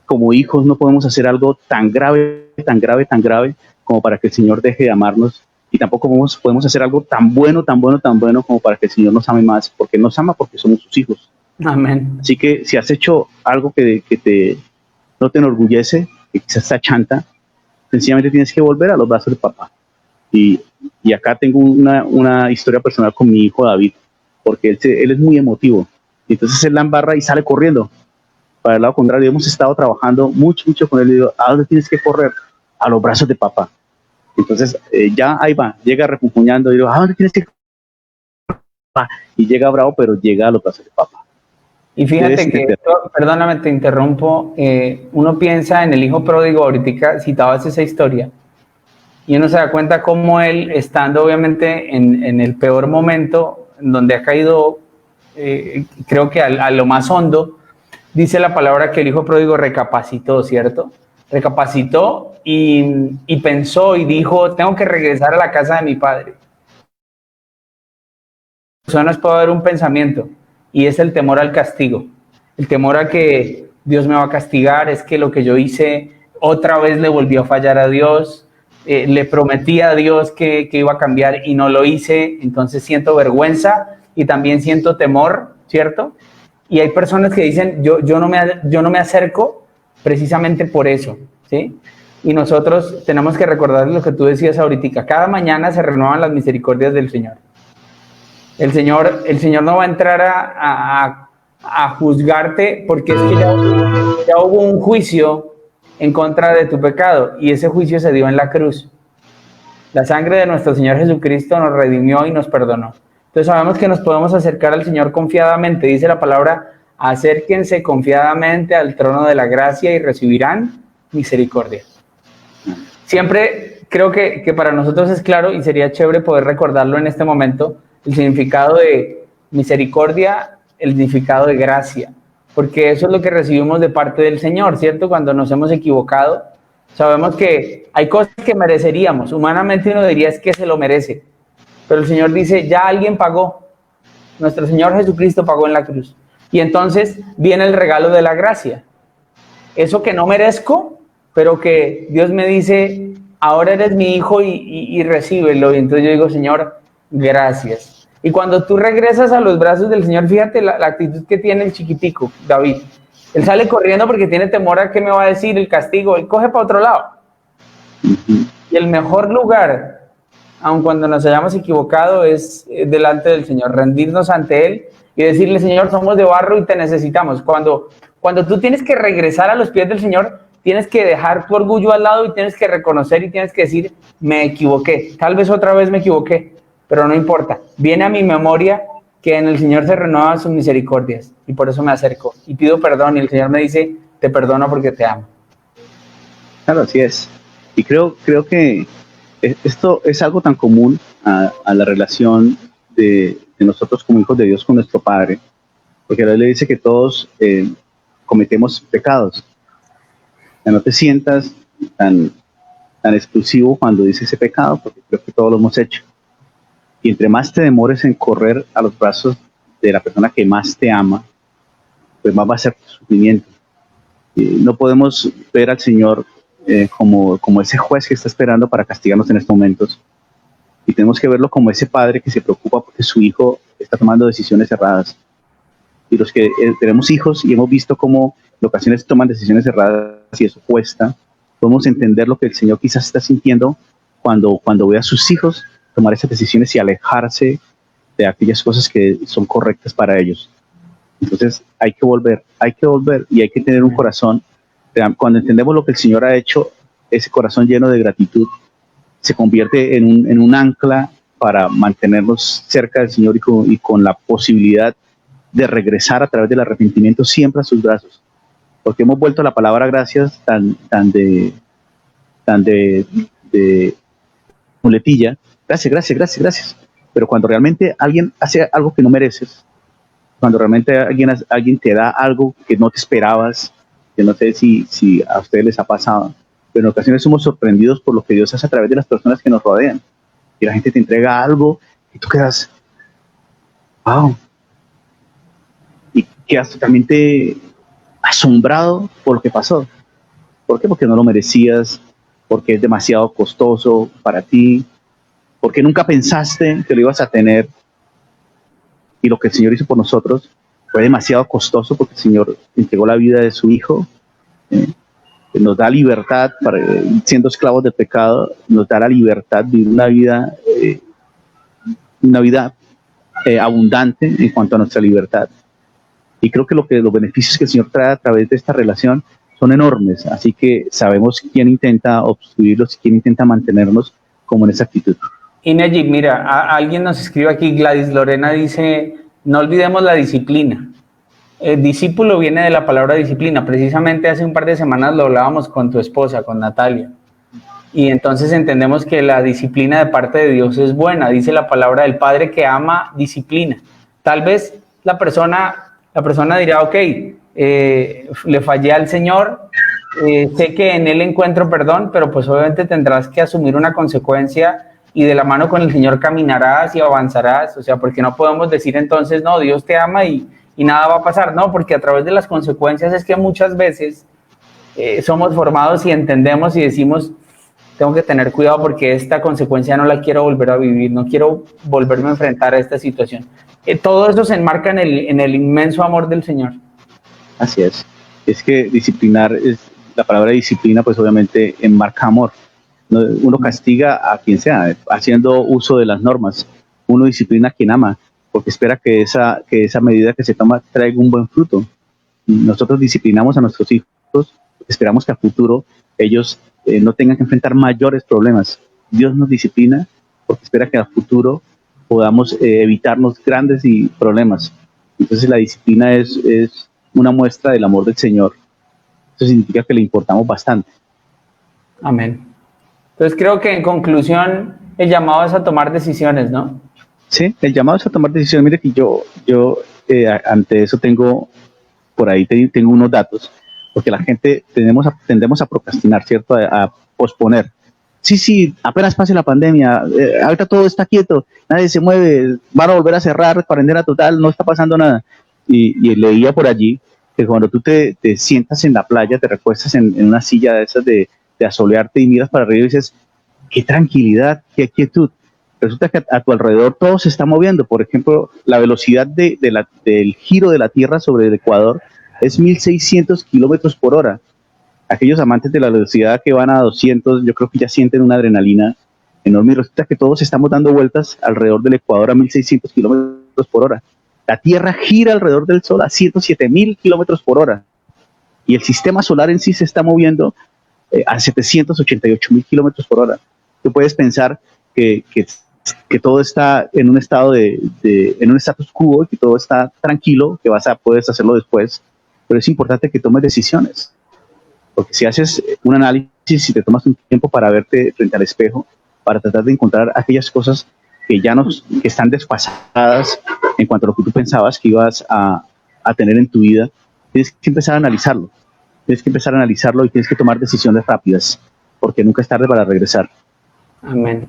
como hijos no podemos hacer algo tan grave como para que el Señor deje de amarnos, y tampoco podemos hacer algo tan bueno como para que el Señor nos ame más, porque nos ama porque somos sus hijos. Amén. Así que si has hecho algo que no te enorgullece, que quizás te achanta, sencillamente tienes que volver a los brazos de papá. Y acá tengo una historia personal con mi hijo David, porque él es muy emotivo, y entonces él la embarra y sale corriendo para el lado contrario. Hemos estado trabajando mucho con él, y digo: ¿a dónde tienes que correr? A los brazos de papá. Entonces ya ahí va, llega refunfuñando, y digo: ¿a dónde tienes que correr? Y llega bravo, pero llega a los brazos de papá. Y fíjate que, perdóname, te interrumpo, uno piensa en el hijo pródigo. Ahorita citabas esa historia, y uno se da cuenta cómo él, estando obviamente en el peor momento, en donde ha caído, creo que a lo más hondo, dice la palabra que el hijo pródigo recapacitó, ¿cierto? Recapacitó y pensó y dijo: tengo que regresar a la casa de mi padre. Personas puede haber un pensamiento, y es el temor al castigo, el temor a que Dios me va a castigar. Es que lo que yo hice otra vez le volvió a fallar a Dios, le prometí a Dios que iba a cambiar y no lo hice, entonces siento vergüenza y también siento temor, ¿cierto? Y hay personas que dicen: yo no me acerco precisamente por eso, ¿sí? Y nosotros tenemos que recordar lo que tú decías ahorita: cada mañana se renuevan las misericordias del Señor. El Señor no va a entrar a juzgarte, porque es que ya hubo un juicio en contra de tu pecado, y ese juicio se dio en la cruz. La sangre de nuestro Señor Jesucristo nos redimió y nos perdonó. Entonces sabemos que nos podemos acercar al Señor confiadamente. Dice la palabra: acérquense confiadamente al trono de la gracia y recibirán misericordia. Siempre creo que para nosotros es claro, y sería chévere poder recordarlo en este momento, el significado de misericordia, el significado de gracia, porque eso es lo que recibimos de parte del Señor, ¿cierto? Cuando nos hemos equivocado, sabemos que hay cosas que mereceríamos. Humanamente uno diría: es que se lo merece, pero el Señor dice: ya alguien pagó. Nuestro Señor Jesucristo pagó en la cruz, y entonces viene el regalo de la gracia, eso que no merezco, pero que Dios me dice: ahora eres mi hijo y recíbelo. Y entonces yo digo: Señor, gracias. Y cuando tú regresas a los brazos del Señor, fíjate la actitud que tiene el chiquitico, David. Él sale corriendo porque tiene temor a qué me va a decir el castigo. Él coge para otro lado. Y el mejor lugar, aun cuando nos hayamos equivocado, es delante del Señor, rendirnos ante Él y decirle: Señor, somos de barro y te necesitamos. Cuando tú tienes que regresar a los pies del Señor, tienes que dejar tu orgullo al lado y tienes que reconocer y tienes que decir: me equivoqué, tal vez otra vez me equivoqué, pero no importa. Viene a mi memoria que en el Señor se renuevan sus misericordias y por eso me acerco y pido perdón y el Señor me dice, te perdono porque te amo. Claro, así es. Y creo que esto es algo tan común a la relación de nosotros como hijos de Dios con nuestro Padre, porque la Biblia dice que todos cometemos pecados. Ya no te sientas tan exclusivo cuando dices ese pecado, porque creo que todos lo hemos hecho. Y entre más te demores en correr a los brazos de la persona que más te ama, pues más va a ser tu sufrimiento. Y no podemos ver al Señor como ese juez que está esperando para castigarnos en estos momentos. Y tenemos que verlo como ese padre que se preocupa porque su hijo está tomando decisiones erradas. Y los que tenemos hijos y hemos visto cómo en ocasiones toman decisiones erradas y eso cuesta, podemos entender lo que el Señor quizás está sintiendo cuando ve a sus hijos tomar esas decisiones y alejarse de aquellas cosas que son correctas para ellos. Entonces hay que volver y hay que tener un corazón. Cuando entendemos lo que el Señor ha hecho, ese corazón lleno de gratitud se convierte en un ancla para mantenernos cerca del Señor y con la posibilidad de regresar a través del arrepentimiento siempre a sus brazos. Porque hemos vuelto la palabra gracias tan de muletilla. Gracias. Pero cuando realmente alguien hace algo que no mereces, cuando realmente alguien te da algo que no te esperabas, que no sé si a ustedes les ha pasado, pero en ocasiones somos sorprendidos por lo que Dios hace a través de las personas que nos rodean. Y la gente te entrega algo y tú quedas, wow, y quedas totalmente asombrado por lo que pasó. ¿Por qué? Porque no lo merecías, porque es demasiado costoso para ti, porque nunca pensaste que lo ibas a tener. Y lo que el Señor hizo por nosotros fue demasiado costoso porque el Señor entregó la vida de su Hijo, nos da libertad, siendo esclavos del pecado, nos da la libertad de vivir una vida abundante en cuanto a nuestra libertad. Y creo que los beneficios que el Señor trae a través de esta relación son enormes, así que sabemos quién intenta obstruirlos y quién intenta mantenernos como en esa actitud. Y Neji, mira, alguien nos escribe aquí, Gladys Lorena dice, no olvidemos la disciplina. El discípulo viene de la palabra disciplina. Precisamente hace un par de semanas lo hablábamos con tu esposa, con Natalia. Y entonces entendemos que la disciplina de parte de Dios es buena. Dice la palabra del Padre que ama disciplina. Tal vez la persona dirá, ok, le fallé al Señor, sé que en Él encuentro perdón, pero pues obviamente tendrás que asumir una consecuencia y de la mano con el Señor caminarás y avanzarás. O sea, porque no podemos decir entonces, no, Dios te ama y nada va a pasar, no, porque a través de las consecuencias es que muchas veces somos formados y entendemos y decimos, tengo que tener cuidado porque esta consecuencia no la quiero volver a vivir, no quiero volverme a enfrentar a esta situación. Todo eso se enmarca en el inmenso amor del Señor. Así es que disciplinar, la palabra disciplina pues obviamente enmarca amor. Uno castiga a quien sea, haciendo uso de las normas. Uno disciplina a quien ama, porque espera que esa medida que se toma traiga un buen fruto. Nosotros disciplinamos a nuestros hijos, esperamos que a futuro ellos no tengan que enfrentar mayores problemas. Dios nos disciplina porque espera que a futuro podamos evitarnos grandes problemas. Entonces la disciplina es una muestra del amor del Señor. Eso significa que le importamos bastante. Amén. Entonces creo que en conclusión el llamado es a tomar decisiones, ¿no? Sí, el llamado es a tomar decisiones. Mire que yo ante eso tengo unos datos, porque la gente tendemos a procrastinar, ¿cierto? A posponer. Sí, apenas pase la pandemia, ahorita todo está quieto, nadie se mueve, van a volver a cerrar, cuarentena total, no está pasando nada. Y leía por allí que cuando tú te sientas en la playa, te recuestas en una silla de esas de asolearte y miras para arriba y dices, qué tranquilidad, qué quietud. Resulta que a tu alrededor todo se está moviendo. Por ejemplo, la velocidad del giro de la Tierra sobre el Ecuador es 1.600 kilómetros por hora. Aquellos amantes de la velocidad que van a 200, yo creo que ya sienten una adrenalina enorme. Y resulta que todos estamos dando vueltas alrededor del Ecuador a 1.600 kilómetros por hora. La Tierra gira alrededor del Sol a 107.000 kilómetros por hora. Y el sistema solar en sí se está moviendo a 788.000 kilómetros por hora. Tú puedes pensar que que todo está en un estado en un status quo, que todo está tranquilo, que puedes hacerlo después, pero es importante que tomes decisiones, porque si haces un análisis y te tomas un tiempo para verte frente al espejo, para tratar de encontrar aquellas cosas que que están desfasadas en cuanto a lo que tú pensabas que ibas a tener en tu vida, tienes que empezar a analizarlo. Tienes que empezar a analizarlo y tienes que tomar decisiones rápidas, porque nunca es tarde para regresar. Amén.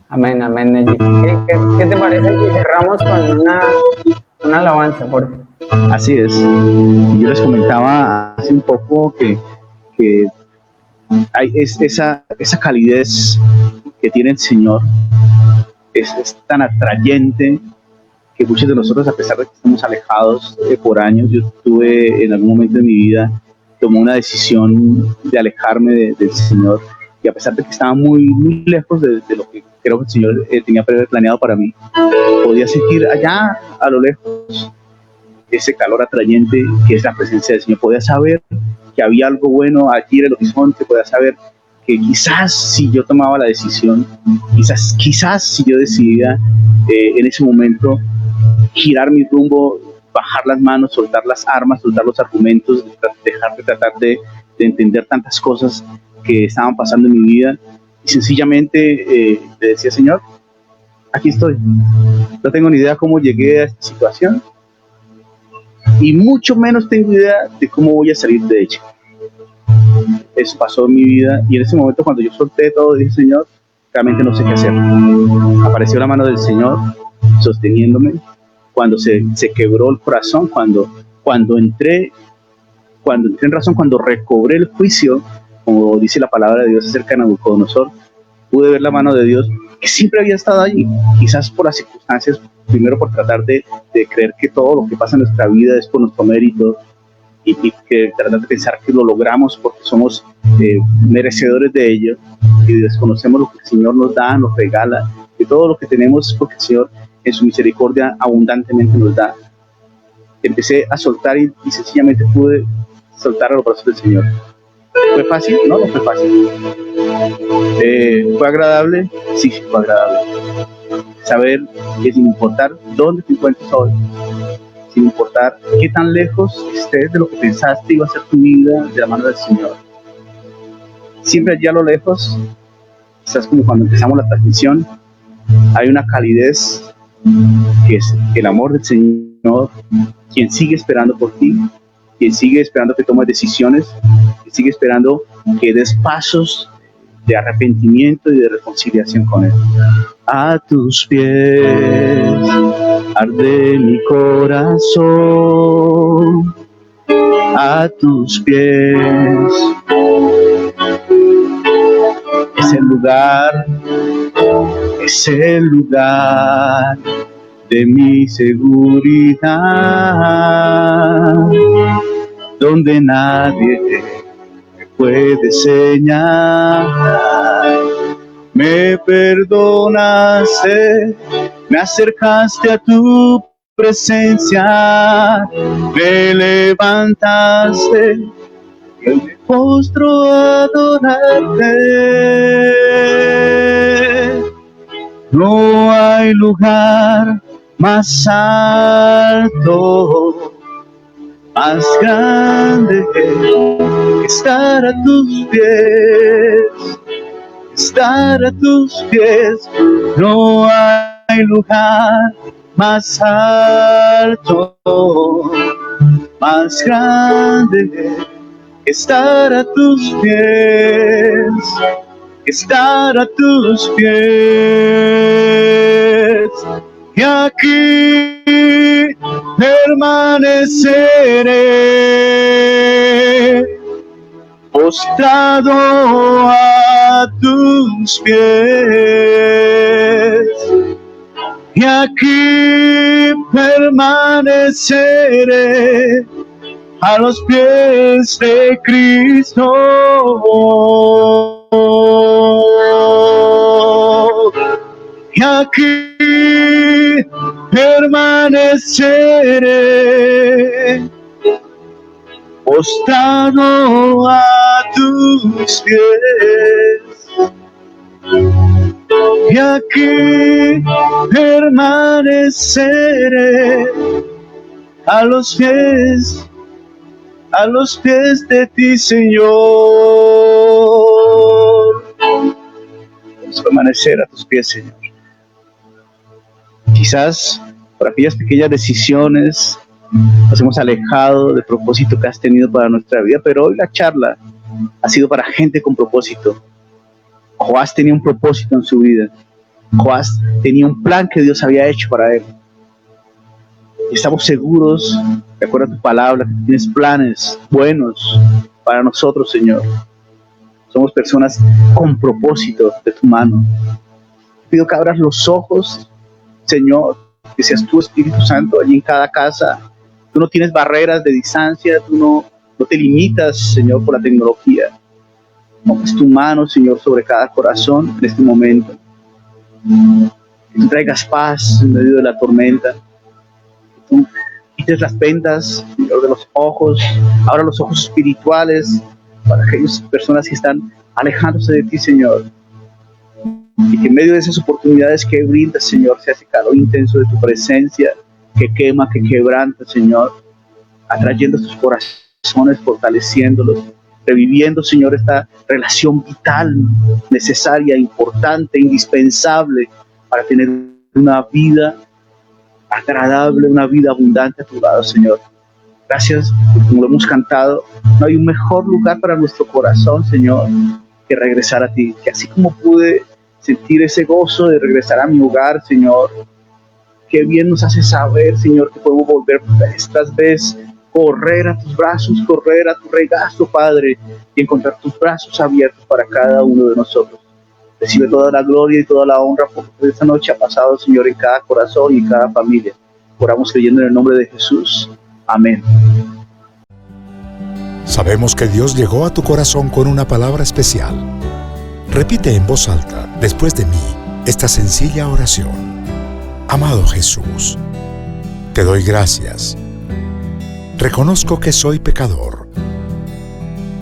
Amén, amén, Neji. ¿Qué te parece si cerramos con una alabanza, por favor? Así es. Yo les comentaba hace un poco que hay esa calidez que tiene el Señor, es tan atrayente que muchos de nosotros, a pesar de que estamos alejados por años, yo tuve en algún momento de mi vida, tomé una decisión de alejarme del Señor, y a pesar de que estaba muy, muy lejos de lo que creo que el Señor tenía planeado para mí, podía sentir allá a lo lejos ese calor atrayente que es la presencia del Señor. Podía saber que había algo bueno allí en el horizonte, podía saber que quizás si yo tomaba la decisión, quizás si yo decidía en ese momento girar mi rumbo, bajar las manos, soltar las armas, soltar los argumentos, dejar de tratar de entender tantas cosas que estaban pasando en mi vida, y sencillamente le decía: Señor, aquí estoy. No tengo ni idea cómo llegué a esta situación, y mucho menos tengo idea de cómo voy a salir de ella. Eso pasó en mi vida, y en ese momento, cuando yo solté todo, dije: Señor, realmente no sé qué hacer. Apareció la mano del Señor sosteniéndome cuando se quebró el corazón, cuando entré en razón, cuando recobré el juicio, como dice la palabra de Dios acerca de Nabucodonosor. Pude ver la mano de Dios, que siempre había estado allí, quizás por las circunstancias, primero por tratar de creer que todo lo que pasa en nuestra vida es por nuestro mérito, y que tratar de pensar que lo logramos porque somos merecedores de ello, y desconocemos lo que el Señor nos da, nos regala, que todo lo que tenemos es porque el Señor en su misericordia abundantemente nos da. Empecé a soltar y sencillamente pude soltar a los brazos del Señor. ¿Fue fácil? No fue fácil. ¿Fue agradable? Sí, fue agradable. Saber que sin importar dónde te encuentres hoy, sin importar qué tan lejos estés de lo que pensaste iba a ser tu vida, de la mano del Señor, siempre allá a lo lejos, quizás como cuando empezamos la transmisión, hay una calidez que es el amor del Señor, quien sigue esperando por ti, quien sigue esperando que tomes decisiones, quien sigue esperando que des pasos de arrepentimiento y de reconciliación con Él. A tus pies arde mi corazón, a tus pies es el lugar de mi seguridad, donde nadie me puede señalar. Me perdonaste, me acercaste a tu presencia, me levantaste y me postro a adorarte. No hay lugar más alto, más grande que estar a tus pies, estar a tus pies. No hay lugar más alto, más grande que estar a tus pies, estar a tus pies. Y aquí permaneceré, postrado a tus pies. Y aquí permaneceré, a los pies de Cristo. Y aquí permaneceré, postrado a tus pies. y aquí permaneceré a los pies de ti, Señor. Vamos a permanecer a tus pies, Señor. Quizás por aquellas pequeñas decisiones nos hemos alejado del propósito que has tenido para nuestra vida, pero hoy la charla ha sido para gente con propósito. Joás tenía un propósito en su vida. Joás tenía un plan que Dios había hecho para él. Y estamos seguros, de acuerdo a tu palabra, que tienes planes buenos para nosotros, Señor. Somos personas con propósito de tu mano. Pido que abras los ojos, Señor, que seas tú, Espíritu Santo, allí en cada casa. Tú no tienes barreras de distancia, tú no te limitas, Señor, por la tecnología. Pongas tu mano, Señor, sobre cada corazón en este momento. Que tú traigas paz en medio de la tormenta. Que tú quites las vendas, Señor, de los ojos. Abra los ojos espirituales para aquellas personas que están alejándose de ti, Señor. Y que en medio de esas oportunidades que brindas, Señor, sea ese calor intenso de tu presencia que quema, que quebranta, Señor, atrayendo sus corazones, fortaleciéndolos, reviviendo, Señor, esta relación vital, necesaria, importante, indispensable para tener una vida agradable, una vida abundante a tu lado, Señor. Gracias, como lo hemos cantado, no hay un mejor lugar para nuestro corazón, Señor, que regresar a ti. Que así como pude sentir ese gozo de regresar a mi hogar, Señor, qué bien nos hace saber, Señor, que podemos volver vez tras vez, correr a tus brazos, correr a tu regazo, Padre, y encontrar tus brazos abiertos para cada uno de nosotros. Recibe toda la gloria y toda la honra por esta noche ha pasado, Señor, en cada corazón y en cada familia. Oramos creyendo en el nombre de Jesús. Amén. Sabemos que Dios llegó a tu corazón con una palabra especial. Repite en voz alta, después de mí, esta sencilla oración. Amado Jesús, te doy gracias. Reconozco que soy pecador,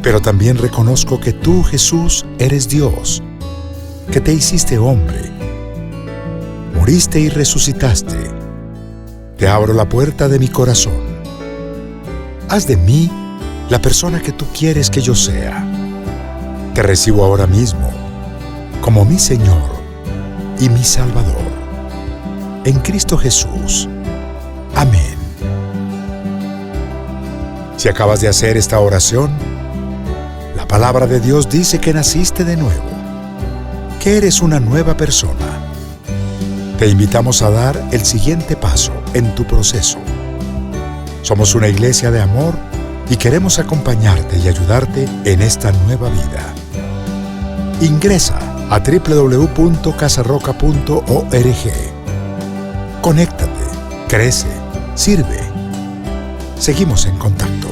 pero también reconozco que tú, Jesús, eres Dios, que te hiciste hombre, moriste y resucitaste. Te abro la puerta de mi corazón. Haz de mí la persona que tú quieres que yo sea. Te recibo ahora mismo como mi Señor y mi Salvador. En Cristo Jesús. Amén. Si acabas de hacer esta oración, la palabra de Dios dice que naciste de nuevo, que eres una nueva persona. Te invitamos a dar el siguiente paso en tu proceso. Somos una iglesia de amor y queremos acompañarte y ayudarte en esta nueva vida. Ingresa a www.casarroca.org. Conéctate, crece, sirve. Seguimos en contacto.